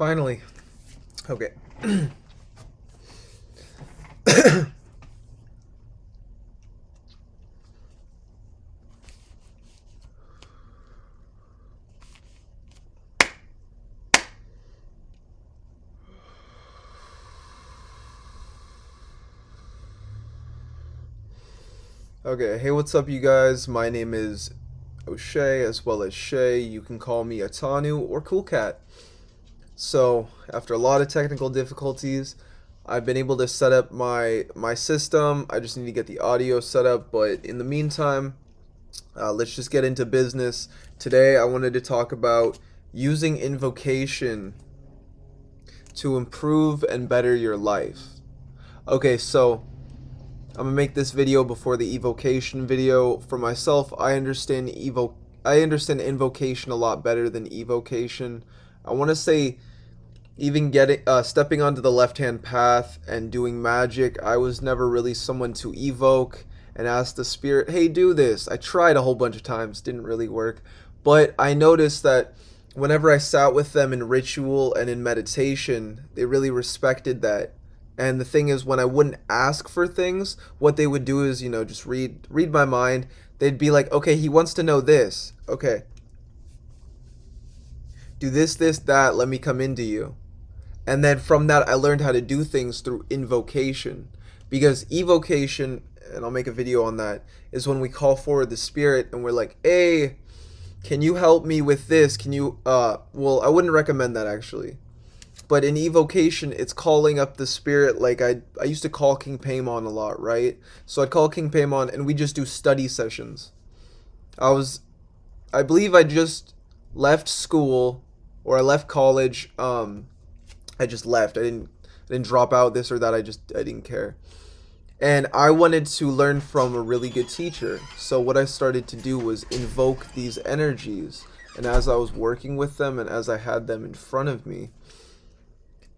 Finally. Okay. Okay, hey, what's up, you guys? My name is O'Shea, as well as Shay. You can call me Atanu or Cool Cat. So, after a lot of technical difficulties, I've been able to set up my system. I just need to get the audio set up, but in the meantime, let's just get into business. Today, I wanted to talk about using invocation to improve and better your life. Okay, so I'm gonna make this video before the evocation video. For myself, I understand invocation a lot better than evocation. I want to say, even stepping onto the left-hand path and doing magic, I was never really someone to evoke and ask the spirit, hey, do this. I tried a whole bunch of times, didn't really work. But I noticed that whenever I sat with them in ritual and in meditation, they really respected that. And the thing is, when I wouldn't ask for things, what they would do is, just read my mind. They'd be like, okay, he wants to know this. Okay. Do this, that, let me come into you. And then from that, I learned how to do things through invocation. Because evocation, and I'll make a video on that, is when we call forward the spirit and we're like, hey, can you help me with this? Can you, well, I wouldn't recommend that actually. But in evocation, it's calling up the spirit. Like I used to call King Paimon a lot, right? So I'd call King Paimon and we just do study sessions. I believe I just left school, or I left college. I just left. I didn't drop out, this or that. I didn't care. And I wanted to learn from a really good teacher. So what I started to do was invoke these energies. And as I was working with them and as I had them in front of me,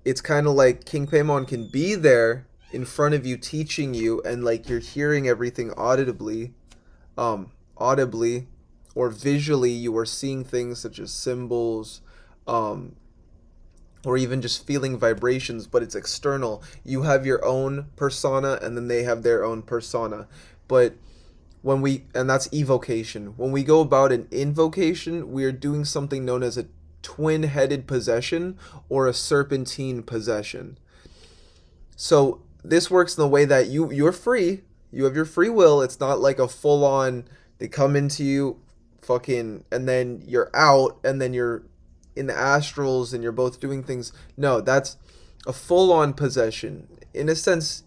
it's kind of like King Paimon can be there in front of you teaching you, and like you're hearing everything audibly, or visually you are seeing things such as symbols, or even just feeling vibrations, but it's external. You have your own persona and then they have their own persona. But and that's evocation. When we go about an invocation, we are doing something known as a twin-headed possession or a serpentine possession. So this works in the way that you're free. You have your free will. It's not like a full-on, they come into you fucking and then you're out and then you're in the astrals and you're both doing things. No, that's a full-on possession. In a sense,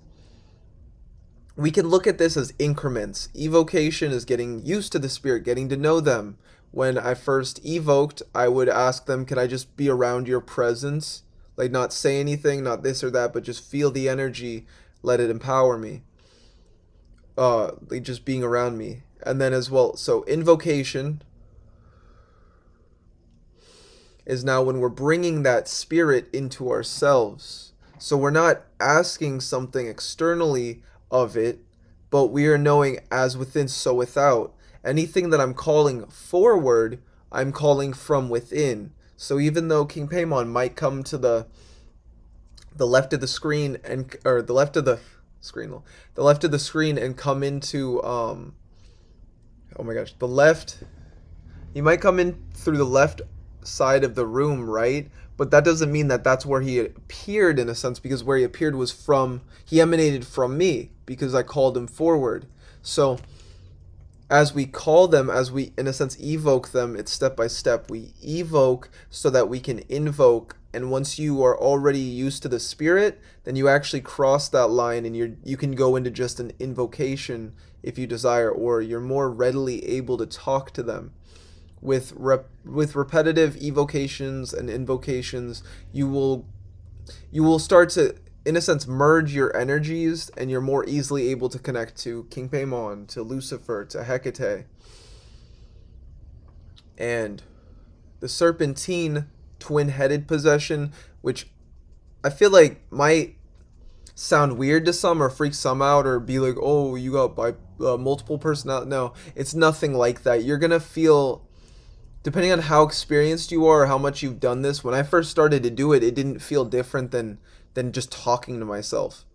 we can look at this as increments. Evocation is getting used to the spirit, getting to know them. When I first evoked, I would ask them, can I just be around your presence? Like, not say anything, not this or that, but just feel the energy, let it empower me. Like just being around me. And then as well, so invocation is now when we're bringing that spirit into ourselves. So we're not asking something externally of it, but we are knowing as within, so without. Anything that I'm calling forward, I'm calling from within. So even though King Paimon might come to the left of the screen or the left of the screen and come into oh my gosh, he might come in through the left side of the room, right? But that doesn't mean that that's where he appeared, in a sense, because where he appeared was he emanated from me because I called him forward. So as we call them, as we, in a sense, evoke them, it's step by step. We evoke so that we can invoke. And once you are already used to the spirit, then you actually cross that line and you can go into just an invocation if you desire, or you're more readily able to talk to them. With repetitive evocations and invocations, you will start to, in a sense, merge your energies, and you're more easily able to connect to King Paimon, to Lucifer, to Hecate. And the serpentine twin-headed possession, which I feel like might sound weird to some or freak some out or be like, oh, you got multiple personality. No, it's nothing like that. You're gonna feel depending on how experienced you are or how much you've done this, when I first started to do it, it didn't feel different than just talking to myself.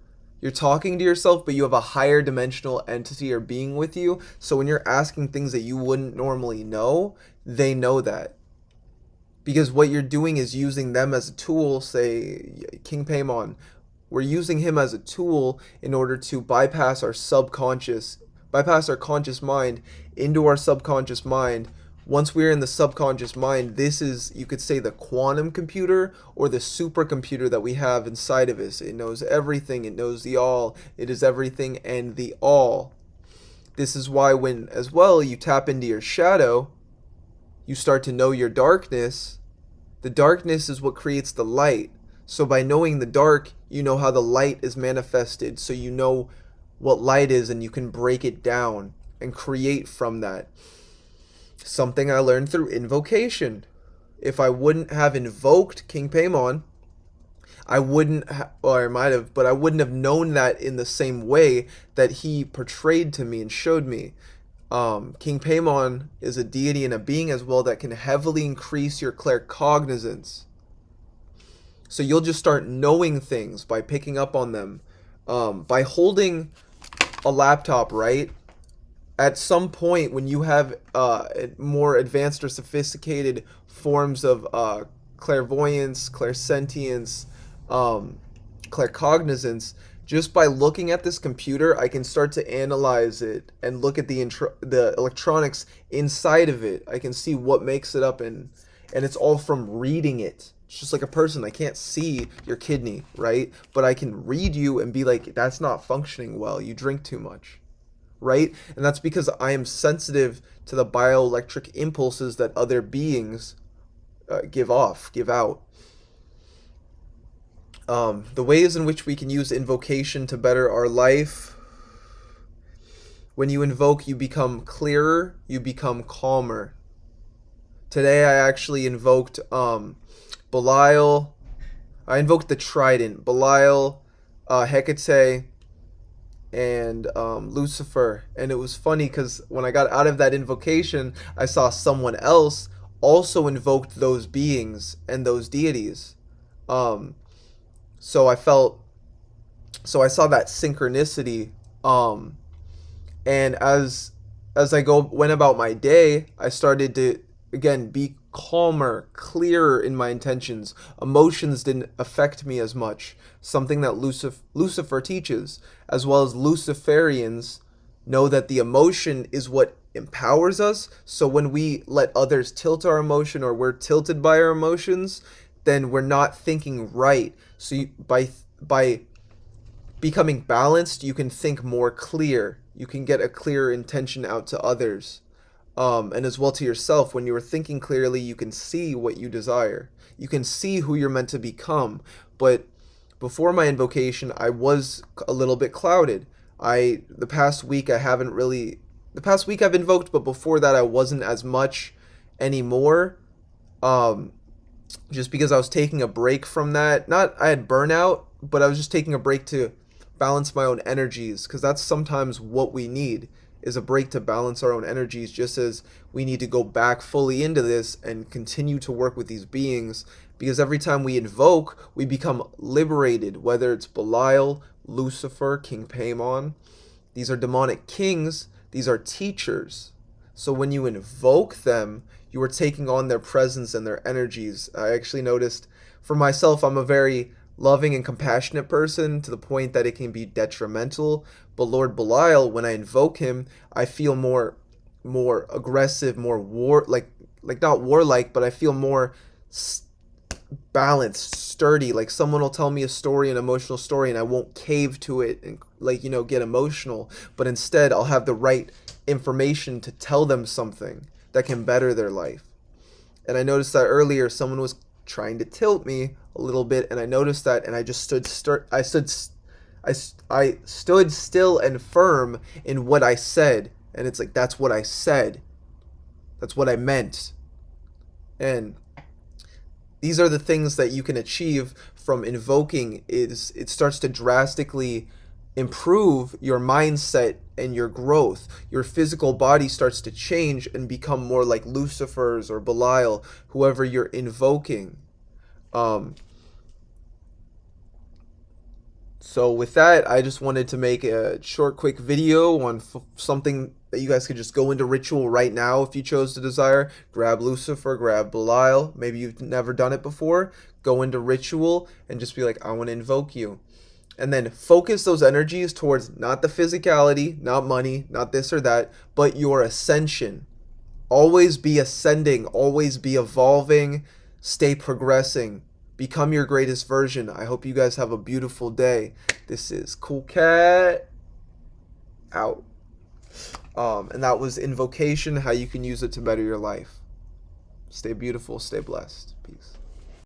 You're talking to yourself, but you have a higher dimensional entity or being with you. So when you're asking things that you wouldn't normally know, they know that. Because what you're doing is using them as a tool, say King Paimon. We're using him as a tool in order to bypass our conscious mind into our subconscious mind. Once we're in the subconscious mind, this is, you could say, the quantum computer or the supercomputer that we have inside of us. It knows everything, it knows the all, it is everything and the all. This is why when, as well, you tap into your shadow, you start to know your darkness. The darkness is what creates the light. So by knowing the dark, you know how the light is manifested. So you know what light is and you can break it down and create from that. Something I learned through invocation. If I wouldn't have invoked King Paimon, I wouldn't or I might have, but I wouldn't have known that in the same way that he portrayed to me and showed me. King Paimon is a deity and a being as well that can heavily increase your claircognizance. So you'll just start knowing things by picking up on them. By holding a laptop, right? At some point when you have more advanced or sophisticated forms of clairvoyance, clairsentience, claircognizance, just by looking at this computer, I can start to analyze it and look at the electronics inside of it. I can see what makes it up, and it's all from reading it. It's just like a person. I can't see your kidney, right? But I can read you and be like, that's not functioning well. You drink too much, right? And that's because I am sensitive to the bioelectric impulses that other beings give out. The ways in which we can use invocation to better our life. When you invoke, you become clearer, you become calmer. Today I actually invoked Belial. I invoked the Trident, Belial, Hecate, and Lucifer. And it was funny because when I got out of that invocation, I saw someone else also invoked those beings and those deities. So I saw that synchronicity. And as I went about my day, I started to again be calmer, clearer in my intentions. Emotions didn't affect me as much. Something that Lucifer teaches, as well as Luciferians know that the emotion is what empowers us. So when we let others tilt our emotion or we're tilted by our emotions, then we're not thinking right. So by becoming balanced, you can think more clear. You can get a clearer intention out to others. And as well to yourself. When you are thinking clearly, you can see what you desire. You can see who you're meant to become. But before my invocation, I was a little bit clouded. The past week I've invoked, but before that I wasn't as much anymore. Just because I was taking a break from that. Not I had burnout, but I was just taking a break to balance my own energies, because that's sometimes what we need, is a break to balance our own energies, just as we need to go back fully into this and continue to work with these beings, because every time we invoke, we become liberated, whether it's Belial, Lucifer, King Paimon. These are demonic kings, these are teachers. So when you invoke them, you are taking on their presence and their energies. I actually noticed for myself, I'm a very loving and compassionate person to the point that it can be detrimental. But Lord Belial, when I invoke him, I feel more aggressive, more like not warlike, but I feel more balanced, sturdy. Like someone will tell me a story, an emotional story, and I won't cave to it and get emotional. But instead, I'll have the right information to tell them something that can better their life. And I noticed that earlier someone was trying to tilt me a little bit, and I noticed that, and I just stood still and firm in what I said. And it's like, that's what I said, that's what I meant. And these are the things that you can achieve from invoking. Is it starts to drastically improve your mindset and your growth. Your physical body starts to change and become more like Lucifer's or Belial, whoever you're invoking. Um, So with that, I just wanted to make a short, quick video on something that you guys could just go into ritual right now if you chose to desire. Grab Lucifer, grab Belial. Maybe you've never done it before. Go into ritual and just be like, I want to invoke you. And then focus those energies towards not the physicality, not money, not this or that, but your ascension. Always be ascending, always be evolving, stay progressing. Become your greatest version. I hope you guys have a beautiful day. This is OccultCat out. And that was invocation, how you can use it to better your life. Stay beautiful, stay blessed. Peace.